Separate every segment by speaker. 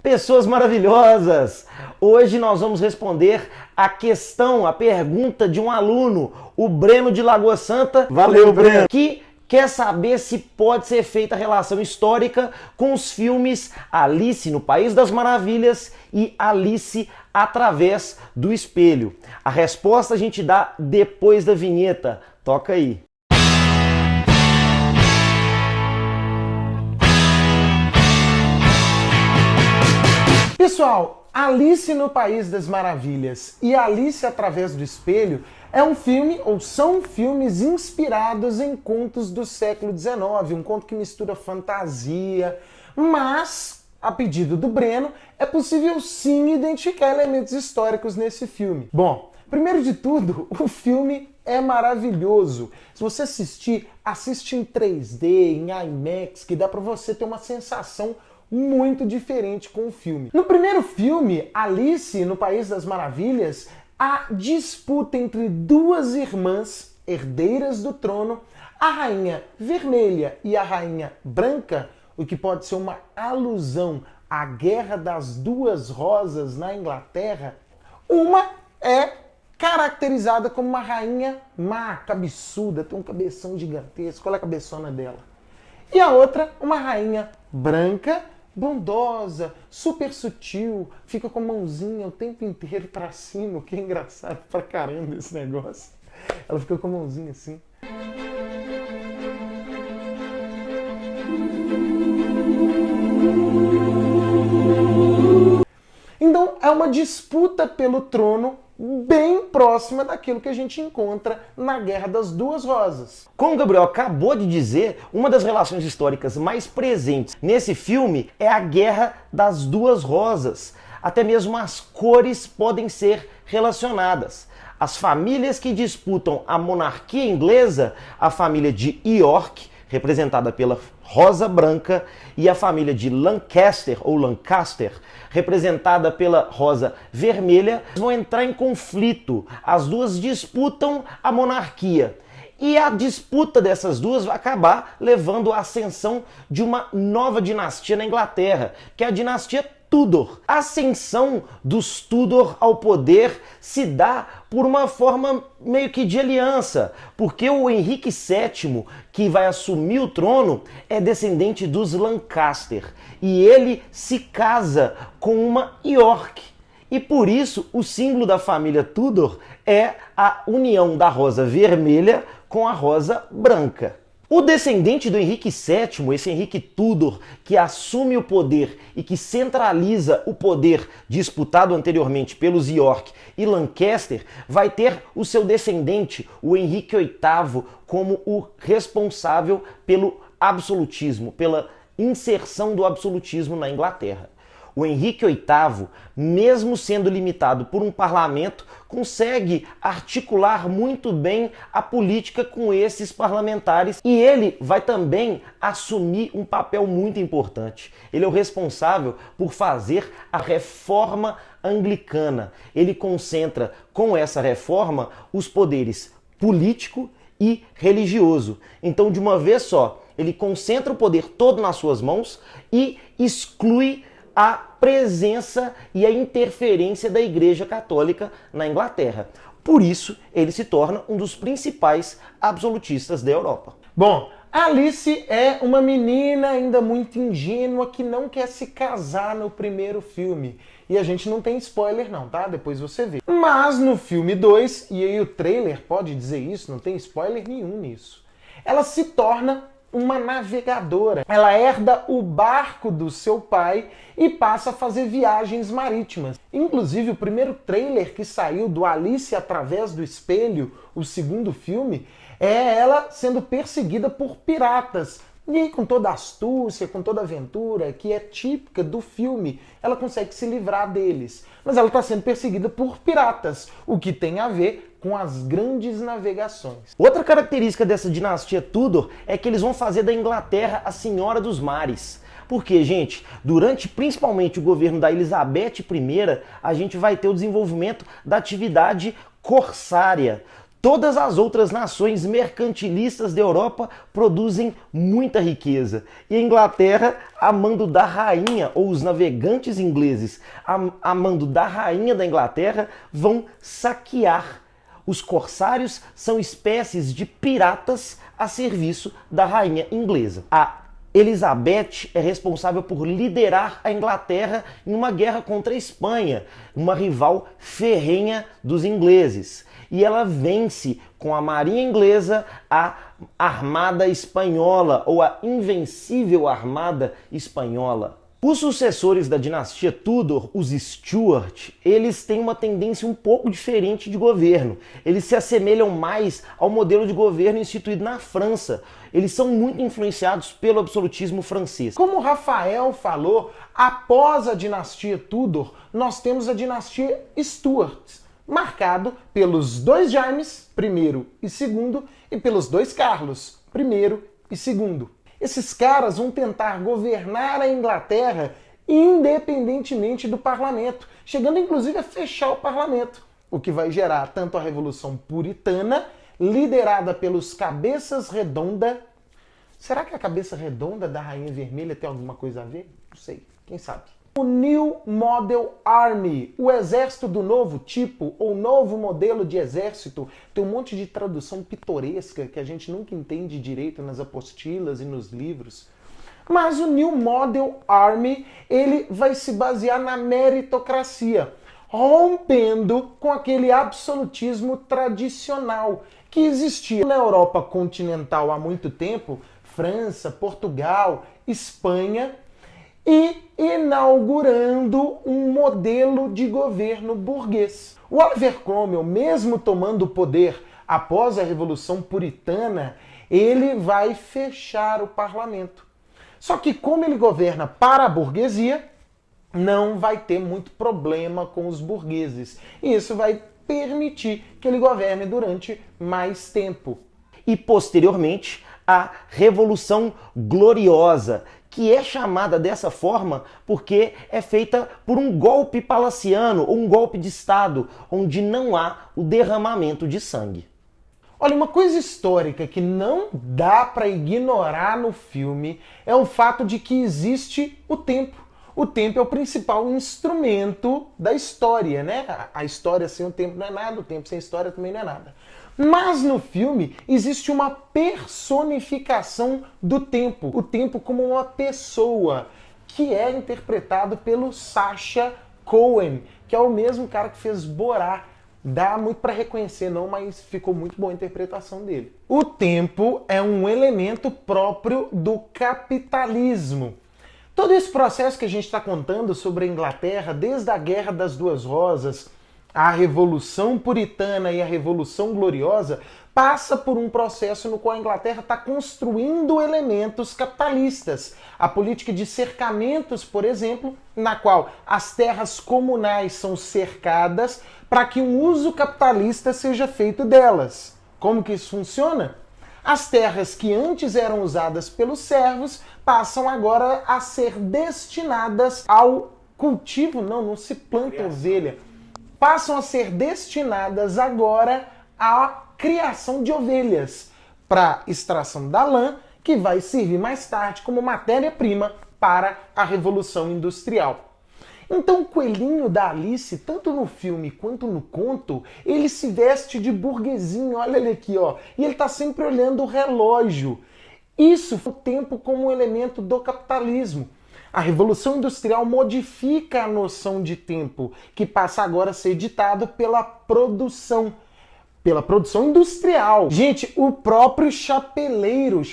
Speaker 1: Pessoas maravilhosas! Hoje nós vamos responder a pergunta de um aluno, o Breno de Lagoa Santa.
Speaker 2: Valeu, Breno!
Speaker 1: Que quer saber se pode ser feita a relação histórica com os filmes Alice no País das Maravilhas e Alice através do Espelho. A resposta a gente dá depois da vinheta. Toca aí!
Speaker 2: Pessoal, Alice no País das Maravilhas e Alice através do Espelho é um filme, ou são filmes inspirados em contos do século XIX, um conto que mistura fantasia, mas, a pedido do Breno, é possível sim identificar elementos históricos nesse filme. Bom, primeiro de tudo, o filme é maravilhoso. Se você assistir, assiste em 3D, em IMAX, que dá pra você ter uma sensação muito diferente com o filme. No primeiro filme, Alice no País das Maravilhas, a disputa entre duas irmãs herdeiras do trono, a Rainha Vermelha e a Rainha Branca, o que pode ser uma alusão à Guerra das Duas Rosas na Inglaterra. Uma é caracterizada como uma rainha má, cabeçuda, tem um cabeção gigantesco, olha a cabeçona dela. E a outra, uma rainha branca, bondosa, super sutil, fica com a mãozinha o tempo inteiro pra cima, o que é engraçado pra caramba esse negócio. Ela fica com a mãozinha assim. Então é uma disputa pelo trono bem próxima daquilo que a gente encontra na Guerra das Duas Rosas.
Speaker 1: Como o Gabriel acabou de dizer, uma das relações históricas mais presentes nesse filme é a Guerra das Duas Rosas. Até mesmo as cores podem ser relacionadas. As famílias que disputam a monarquia inglesa, a família de York, representada pela rosa branca, e a família de Lancaster, representada pela rosa vermelha, vão entrar em conflito. As duas disputam a monarquia. E a disputa dessas duas vai acabar levando à ascensão de uma nova dinastia na Inglaterra, que é a dinastia Tudor. A ascensão dos Tudor ao poder se dá por uma forma meio que de aliança, porque o Henrique VII, que vai assumir o trono, é descendente dos Lancaster, e ele se casa com uma York. E por isso o símbolo da família Tudor é a união da rosa vermelha com a rosa branca. O descendente do Henrique VII, esse Henrique Tudor, que assume o poder e que centraliza o poder disputado anteriormente pelos York e Lancaster, vai ter o seu descendente, o Henrique VIII, como o responsável pelo absolutismo, pela inserção do absolutismo na Inglaterra. O Henrique VIII, mesmo sendo limitado por um parlamento, consegue articular muito bem a política com esses parlamentares, e ele vai também assumir um papel muito importante. Ele é o responsável por fazer a reforma anglicana. Ele concentra com essa reforma os poderes político e religioso. Então, de uma vez só, ele concentra o poder todo nas suas mãos e exclui a presença e a interferência da Igreja Católica na Inglaterra. Por isso, ele se torna um dos principais absolutistas da Europa.
Speaker 2: Bom, Alice é uma menina ainda muito ingênua que não quer se casar no primeiro filme. E a gente não tem spoiler não, tá? Depois você vê. Mas no filme 2, e aí o trailer pode dizer isso, não tem spoiler nenhum nisso, ela se torna uma navegadora. Ela herda o barco do seu pai e passa a fazer viagens marítimas. Inclusive, o primeiro trailer que saiu do Alice através do Espelho, o segundo filme, é ela sendo perseguida por piratas. E aí, com toda a astúcia, com toda a aventura, que é típica do filme, ela consegue se livrar deles. Mas ela está sendo perseguida por piratas, o que tem a ver com as grandes navegações.
Speaker 1: Outra característica dessa dinastia Tudor é que eles vão fazer da Inglaterra a Senhora dos Mares. Porque, gente, durante principalmente o governo da Elizabeth I, a gente vai ter o desenvolvimento da atividade corsária. Todas as outras nações mercantilistas da Europa produzem muita riqueza. E a Inglaterra, a mando da rainha, ou os navegantes ingleses, a mando da rainha da Inglaterra, vão saquear. Os corsários são espécies de piratas a serviço da rainha inglesa. A Elizabeth é responsável por liderar a Inglaterra em uma guerra contra a Espanha, uma rival ferrenha dos ingleses. E ela vence com a marinha inglesa a Armada Espanhola, ou a Invencível Armada Espanhola. Os sucessores da dinastia Tudor, os Stuart, eles têm uma tendência um pouco diferente de governo. Eles se assemelham mais ao modelo de governo instituído na França. Eles são muito influenciados pelo absolutismo francês.
Speaker 2: Como o Rafael falou, após a dinastia Tudor, nós temos a dinastia Stuart, marcado pelos dois Jaimes, primeiro e segundo, e pelos dois Carlos, primeiro e segundo. Esses caras vão tentar governar a Inglaterra independentemente do parlamento, chegando inclusive a fechar o parlamento, o que vai gerar tanto a Revolução Puritana, liderada pelos Cabeças Redonda. Será que a cabeça redonda da Rainha Vermelha tem alguma coisa a ver? Não sei, quem sabe. O New Model Army, o exército do novo tipo, ou novo modelo de exército, tem um monte de tradução pitoresca que a gente nunca entende direito nas apostilas e nos livros. Mas o New Model Army, ele vai se basear na meritocracia, rompendo com aquele absolutismo tradicional que existia na Europa continental há muito tempo, França, Portugal, Espanha, e inaugurando um modelo de governo burguês. O Oliver Cromwell, mesmo tomando o poder após a Revolução Puritana, ele vai fechar o parlamento. Só que como ele governa para a burguesia, não vai ter muito problema com os burgueses. E isso vai permitir que ele governe durante mais tempo.
Speaker 1: E posteriormente, a Revolução Gloriosa, que é chamada dessa forma porque é feita por um golpe palaciano ou um golpe de Estado, onde não há o derramamento de sangue.
Speaker 2: Olha, uma coisa histórica que não dá para ignorar no filme é o fato de que existe o tempo. O tempo é o principal instrumento da história, né? A história sem o tempo não é nada, o tempo sem história também não é nada. Mas no filme existe uma personificação do tempo, o tempo como uma pessoa, que é interpretado pelo Sacha Cohen, que é o mesmo cara que fez Borá. Dá muito para reconhecer não, mas ficou muito boa a interpretação dele. O tempo é um elemento próprio do capitalismo. Todo esse processo que a gente está contando sobre a Inglaterra, desde a Guerra das Duas Rosas, a Revolução Puritana e a Revolução Gloriosa, passa por um processo no qual a Inglaterra está construindo elementos capitalistas. A política de cercamentos, por exemplo, na qual as terras comunais são cercadas para que um uso capitalista seja feito delas. Como que isso funciona? As terras que antes eram usadas pelos servos passam agora a ser destinadas ao cultivo, não se planta ovelha, passam a ser destinadas agora à criação de ovelhas para extração da lã, que vai servir mais tarde como matéria-prima para a Revolução Industrial. Então o coelhinho da Alice, tanto no filme quanto no conto, ele se veste de burguesinho, olha ele aqui, ó, e ele está sempre olhando o relógio. Isso foi o tempo como um elemento do capitalismo. A Revolução Industrial modifica a noção de tempo, que passa agora a ser ditado pela produção industrial. Gente, o próprio chapeleiro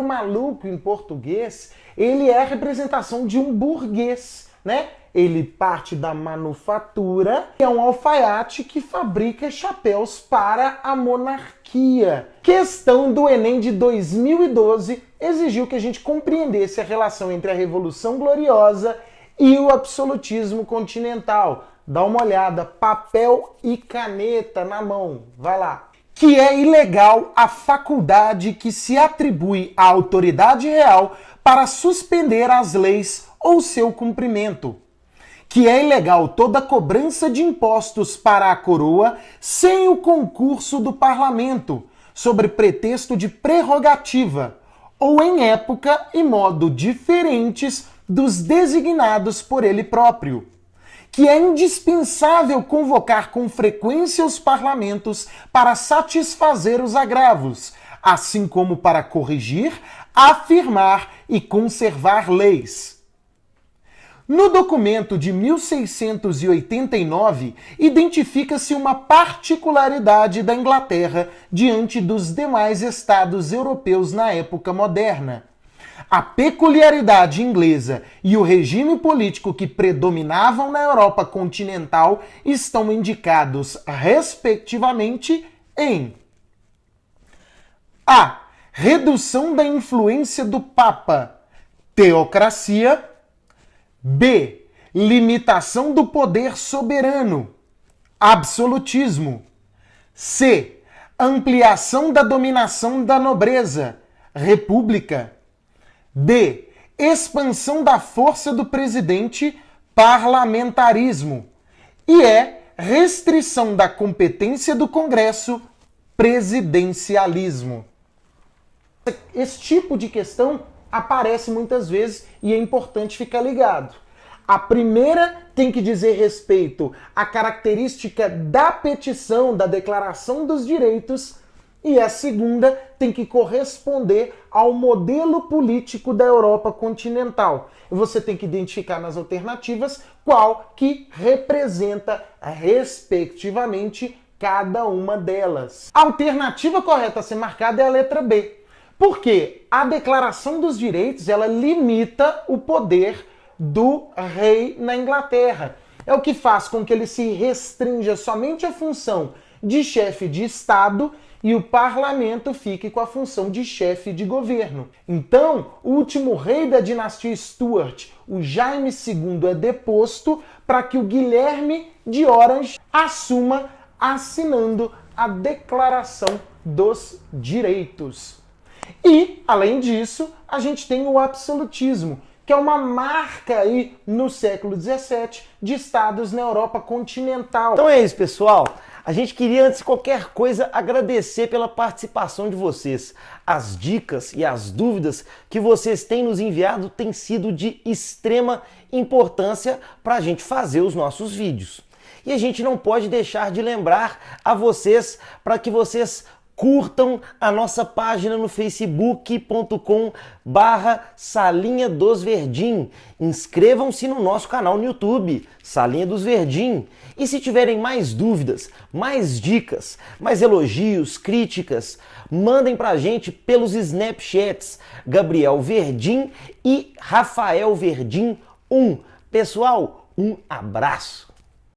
Speaker 2: maluco em português, ele é a representação de um burguês, né? Ele parte da manufatura, que é um alfaiate que fabrica chapéus para a monarquia. Questão do Enem de 2012 exigiu que a gente compreendesse a relação entre a Revolução Gloriosa e o absolutismo continental. Dá uma olhada, papel e caneta na mão, vai lá. Que é ilegal a faculdade que se atribui à autoridade real para suspender as leis ou seu cumprimento. que é ilegal toda cobrança de impostos para a coroa sem o concurso do parlamento, sobre pretexto de prerrogativa, ou em época e modo diferentes dos designados por ele próprio, que é indispensável convocar com frequência os parlamentos para satisfazer os agravos, assim como para corrigir, afirmar e conservar leis. No documento de 1689, identifica-se uma particularidade da Inglaterra diante dos demais estados europeus na época moderna. A peculiaridade inglesa e o regime político que predominavam na Europa continental estão indicados, respectivamente, em A. Redução da influência do Papa, teocracia. B. Limitação do poder soberano, absolutismo. C. Ampliação da dominação da nobreza, república. D. Expansão da força do presidente, parlamentarismo. E E. Restrição da competência do Congresso, presidencialismo. Esse tipo de questão aparece muitas vezes e é importante ficar ligado. A primeira tem que dizer respeito à característica da petição, da Declaração dos Direitos, e a segunda tem que corresponder ao modelo político da Europa continental. Você tem que identificar nas alternativas qual que representa, respectivamente, cada uma delas. A alternativa correta a ser marcada é a letra B. Porque a Declaração dos Direitos, ela limita o poder do rei na Inglaterra. É o que faz com que ele se restrinja somente à função de chefe de Estado e o parlamento fique com a função de chefe de governo. Então, o último rei da dinastia Stuart, o Jaime II, é deposto para que o Guilherme de Orange assuma assinando a Declaração dos Direitos. E, além disso, a gente tem o absolutismo, que é uma marca aí no século XVII de estados na Europa continental.
Speaker 1: Então é isso, pessoal. A gente queria, antes de qualquer coisa, agradecer pela participação de vocês. As dicas e as dúvidas que vocês têm nos enviado têm sido de extrema importância para a gente fazer os nossos vídeos. E a gente não pode deixar de lembrar a vocês para que vocês curtam a nossa página no facebook.com/Salinha dos Verdim. Inscrevam-se no nosso canal no YouTube, Salinha dos Verdim. E se tiverem mais dúvidas, mais dicas, mais elogios, críticas, mandem pra gente pelos Snapchats Gabriel Verdim e Rafael Verdim 1. Pessoal, um abraço!